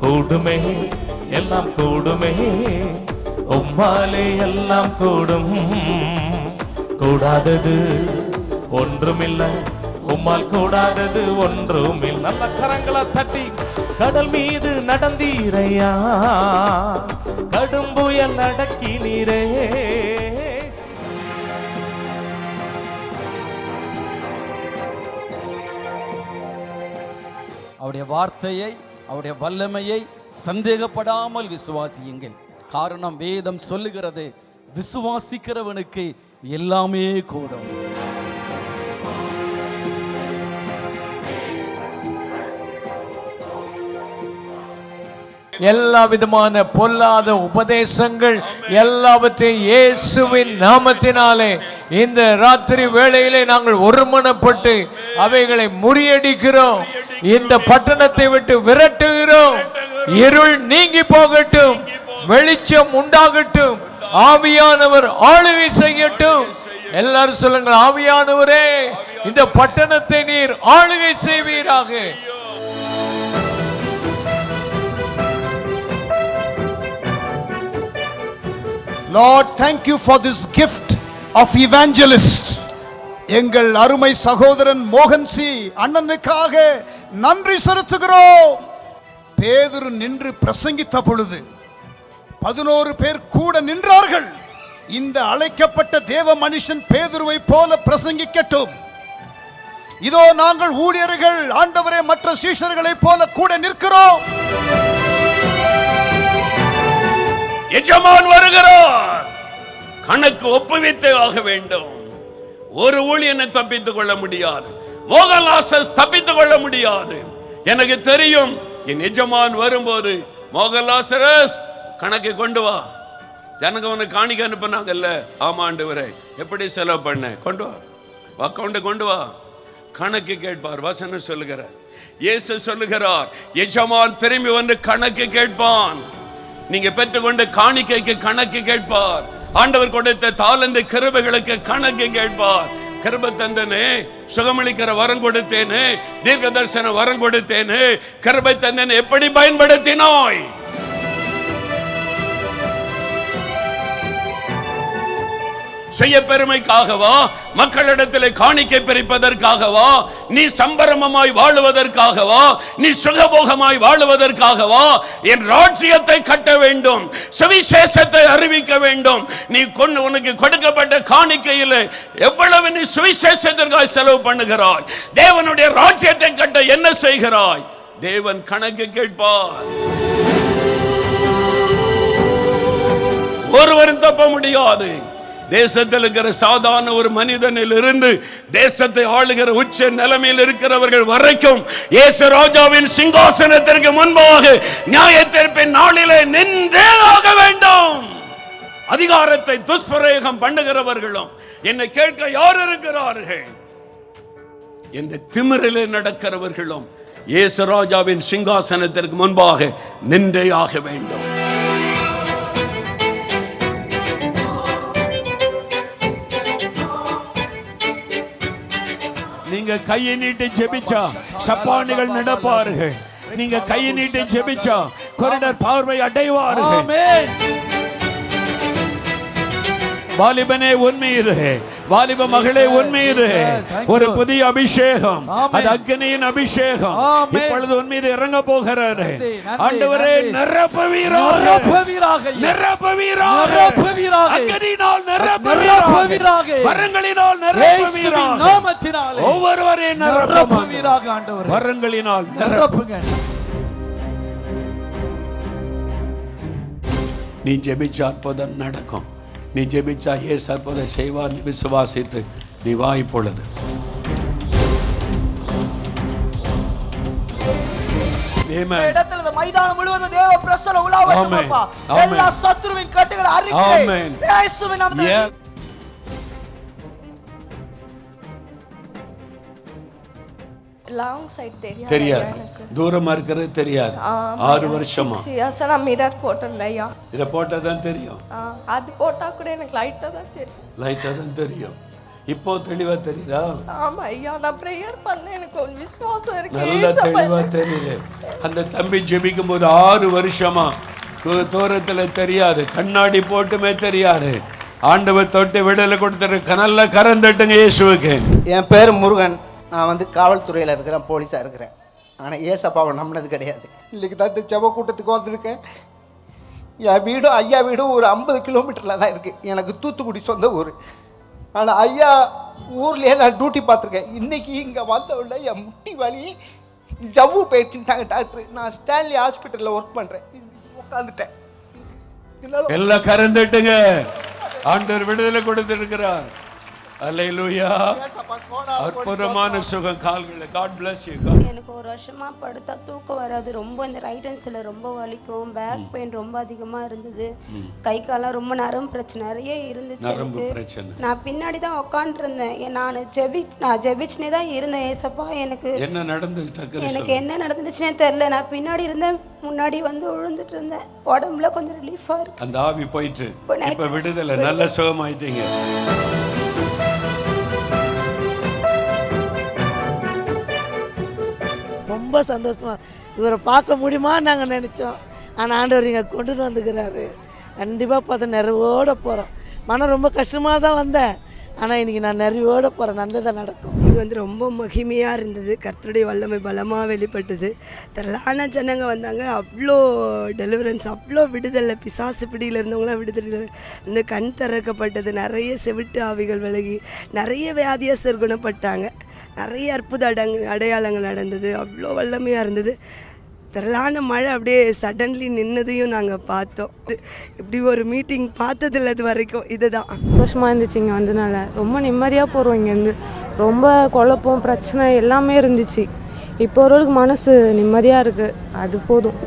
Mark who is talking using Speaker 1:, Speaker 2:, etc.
Speaker 1: கூடுமே, எல்லாம் கூடுமே, உம்மாலே எல்லாம் கூடும். கூடாதது ஒன்றுமில்லை, உம்மால் கூடாதது ஒன்றுமில்லை. நல்ல கரங்களை தட்டி கடல் மீது நடந்தீரையா, கடும் புயல் அடக்கினீரே.
Speaker 2: அவருடைய வார்த்தையை, அவருடைய வல்லமையை சந்தேகப்படாமல் விசுவாசியுங்கள். காரணம் வேதம் சொல்லுகிறது, விசுவாசிக்கிறவனுக்கு எல்லாமே கூடும்.
Speaker 3: எல்லா விதமான பொல்லாத உபதேசங்கள் எல்லாவற்றையும் இயேசுவின் நாமத்தினாலே இந்த ராத்திரி வேளையிலே நாங்கள் ஒருமனப்பட்டு அவைகளை முறியடிக்கிறோம். இந்த பட்டணத்தை விட்டு விரட்டுகிறோம். இருள் நீங்கி போகட்டும், வெளிச்சம் உண்டாகட்டும், ஆவியானவர் ஆளுகை செய்யட்டும். எல்லாரும் சொல்லுங்கள், ஆவியானவரே இந்த பட்டணத்தை நீர் ஆளுகை செய்வீராக.
Speaker 4: Lord, thank you for this gift of evangelist. எங்கள் அருமை சகோதரன் மோகன் சி அண்ணனுக்காக நன்றி செலுத்துகிறோம். பேதுரு நின்று பிரசங்கித்த பொழுது 11 பேர் கூட நின்றார்கள். இந்த அழைக்கப்பட்ட தேவ மனுஷன் பேதுருவை போல பிரசங்கிக்கட்டும். இதோ நாங்கள் ஊழியர்கள் ஆண்டவரே மற்ற சீஷர்களை போல கூட நிற்கிறோம்.
Speaker 5: எஜமான் வருகிறார், கணக்கு ஒப்புவித்தே ஆக வேண்டும். ஒரு ஊழியனை தப்பித்துக் கொள்ள முடியாது, மோகன்லாசஸ் தப்பித்துக் கொள்ள முடியாது. எனக்கு தெரியும், என் எஜமான் வரும்போது மோகன்லாசரஸ் கணக்கு கொண்டு வா. ஜனங்க உனக்கு காணிக்க அனுப்பினாங்கல்ல, ஆமாண்டவரே எப்படி செலவு பண்ண, கொண்டு வா, அக்கௌண்ட் கொண்டு வா. கணக்கு கேட்பார். வசனம் சொல்லுகிறார், இயேசு சொல்லுகிறார், எஜமான் திரும்பி வந்து கணக்கு கேட்பான். நீங்க பெற்றுக்கொண்ட காணிக்கைக்கு கணக்கு கேட்பார். ஆண்டவர் கொடுத்த தாளந்து கிருபைகளுக்கு கணக்கு கேட்பார். கிருபை தந்தனே, சுகமளிக்கிற வரம் கொடுத்தேனே, தீர்க்க தரிசன வரம் கொடுத்தேனே, கிருபை தந்தனே எப்படி பயன்படுத்தினாய்? செய்ய பெருமைக்காகவா, மக்களிடத்தில் காணிக்கை பிரிப்பதற்காகவா, நீ சம்பரமமாய் வாழுவதற்காகவா, நீ சுகபோகமாய் வாழுவதற்காகவா? என் ராஜ்யத்தை கட்ட வேண்டும், சுவிசேஷத்தை அறிவிக்க வேண்டும். நீ உனக்கு கொடுக்கப்பட்ட காணிக்கையில் எவ்வளவு நீ சுவிசேஷத்திற்காக செலவு பண்ணுகிறாய்? தேவனுடைய ராஜ்யத்தை கட்ட என்ன செய்கிறாய்? தேவன் கணக்கு கேட்பார். ஒருவரும் தப்ப முடியாது. தேசத்தில் இருக்கிற சாதாரண ஒரு மனிதனில் இருந்து தேசத்தை ஆளுகிற உச்ச நிலைமையில் இருக்கிறவர்கள் வரைக்கும் இயேசு ராஜாவின் சிங்காசனத்திற்கு முன்பாக நியாயத்தீர்ப்பின் நாளிலே நின்றே ஆக வேண்டும். அதிகாரத்தை துஷ்பிரயோகம் பண்ணுகிறவர்களும் என்னை கேட்க யார் இருக்கிறார்கள்? இந்த திமிரிலே நடக்கிறவர்களும் இயேசு ராஜாவின் சிங்காசனத்திற்கு முன்பாக நின்றே ஆக வேண்டும். நீங்க கையை நீட்டி ஜெபிச்சா சப்பானிகள் நடப்பார்கள். நீங்க கையை நீட்டி ஜெபிச்சா கொரிடர் பார்வை அடைவார்கள். ஆமென். வாலிபனே உன்மீது, வாலிப மகளே உன்மீது ஒரு புதிய அபிஷேகம், அது அக்னியின் அபிஷேகம் இப்பொழுது உன்மீது இறங்க போகிறது. ஆண்டவரே நிரப்புவீராக, நிரப்புவீராக, அக்னியினால் நிரப்புவீராக, வரங்களினால் நிரப்புவீராக, ஒவ்வொருவரையும் நிரப்புவீராக. ஆண்டவரே வரங்களினால் நிரப்புங்க. நீ ஜெபிச்ச அற்புதம் நடக்கும். நீ ஜெபிச்சா இயேசு அற்புதம் செய்வார். நீ விசுவாசித்து நீ வா. இப்பொழுது
Speaker 6: இடத்துல மைதானம் முழுவதும் தேவ பிரசன்னம் உலாவட்டும் அப்பா. எல்லா சத்துருவின் கட்டுகளை அறுக்கிறேன் இயேசுவின் நாமத்தில்.
Speaker 7: லாங் சைட்
Speaker 5: தெரியாது, தூரமா இருக்கிறது தெரியாது. 6 வருஷமா
Speaker 7: நான் மிரர் போட்டேன்லையா,
Speaker 5: இதை போட்டா தான் தெரியும்.
Speaker 7: அது போட்டா கூட எனக்கு லைட்டா தான் தெரியும்,
Speaker 5: லைட்டா தான் தெரியும். இப்போ தெளிவா தெரியுதா?
Speaker 7: ஆமா ஐயா, நான் ப்ரேயர் பண்ணேன், எனக்கு ஒரு விசுவாசம் இருக்கு.
Speaker 5: நல்லா தெளிவா தெரியுது. அந்த தம்பி ஜெபிக்கும் போது 6 வருஷமா தூரத்துல தெரியாது, கண்ணாடி போட்டுமே தெரியாது, ஆண்டவர் தொட்டு விடுதலை கொடுத்துருக்கு. நல்ல கரம் தட்டுங்க இயேசுவுக்கு.
Speaker 8: என் பேர் முருகன். நான் வந்து காவல்துறையில் இருக்கிறேன், போலீஸாக இருக்கிறேன். ஆனால் ஏசப்பாவை நம்பினது கிடையாது. இன்றைக்கி தான் இந்த ஜெப கூட்டத்துக்கு வந்திருக்கேன். என் வீடும் ஐயா வீடும் ஒரு 50 கிலோமீட்டரில் தான் இருக்குது. எனக்கு தூத்துக்குடி சொந்த ஊர். ஆனால் ஐயா ஊர்லேயே நான் டியூட்டி பார்த்துருக்கேன். இன்றைக்கி இங்கே வந்தவுள்ள என் முட்டி வலி ஜவ்வு போயிடுச்சுட்டாங்க டாக்டர். நான் ஸ்டான்லி ஹாஸ்பிட்டலில் ஒர்க் பண்ணுறேன். உட்காந்துட்டேன்.
Speaker 5: எல்லாம் கரம் தட்டுங்க. ஆண்டவர் விடுதலை கொடுத்திருக்கிறார். அல்லேலூயா. அற்புதமான சுகம் கால்களை. God bless you.
Speaker 9: எனக்கு ஒரு வருஷமா படுத்தா தூக்கம் வராது. ரொம்ப இந்த ரைட் ஹேண்ட்ஸில் ரொம்ப வலிக்கும். பேக் பெயின் ரொம்ப அதிகமாக இருந்தது. கை காலம் ரொம்ப நரம்பு பிரச்சனை நிறைய இருந்துச்சு எனக்கு. நான் பின்னாடி தான் உட்காந்துருந்தேன். நான் ஜெபிச்சுனே தான் இருந்தேன். ஏசப்பா எனக்கு
Speaker 5: என்ன
Speaker 9: நடந்துச்சுன்னே தெரியல. நான் பின்னாடி இருந்தேன், முன்னாடி வந்து விழுந்துட்டு இருந்தேன். உடம்புல கொஞ்சம் ரிலீஃபாக இருக்கு.
Speaker 5: அந்த ஆவி போயிட்டு இப்ப விடுதலை, நல்ல சுகமாயிட்டீங்க.
Speaker 10: ரொம்ப சந்தோஷமா இவரை பார்க்க முடியுமா நாங்கள் நினச்சோம். ஆனால் ஆண்டவர் இங்கே கொண்டுட்டு வந்துக்கிறாரு. கண்டிப்பாக பார்த்து நிறைவோடு போகிறோம். மனம் ரொம்ப கஷ்டமாக தான் வந்தேன், ஆனால் இன்றைக்கி நான் நிறைவோடு போகிறேன். நல்லதாக நடக்கும்.
Speaker 11: இது வந்து ரொம்ப மகிமையாக இருந்தது. கர்த்தருடைய வல்லமை பலமாக வெளிப்பட்டது. திரளான ஜனங்க வந்தாங்க. அவ்வளோ டெலிவரன்ஸ், அவ்வளோ விடுதலை. பிசாசு பிடியில் இருந்தவங்களாம் விடுதலை இந்த கண் திறக்கப்பட்டது. நிறைய செவிட்டு ஆவிகள் விலகி நிறைய வியாதியஸ்தர் குணப்பட்டாங்க. நிறைய அற்புத அடையாளங்கள் நடந்தது. அவ்வளோ வல்லமையாக இருந்தது. திரளான மழை அப்படியே சடன்லி நின்னதையும் நாங்கள் பார்த்தோம். இப்படி ஒரு மீட்டிங் பார்த்ததில்ல இது வரைக்கும். இதுதான்
Speaker 12: சந்தோஷமாக இருந்துச்சு. இங்கே வந்ததுனால ரொம்ப நிம்மதியாக போகிறோம். இங்கேருந்து ரொம்ப குழப்பம் பிரச்சனை எல்லாமே இருந்துச்சு. இப்போ ஓரளவுக்கு மனசு நிம்மதியாக இருக்குது. அது போதும்.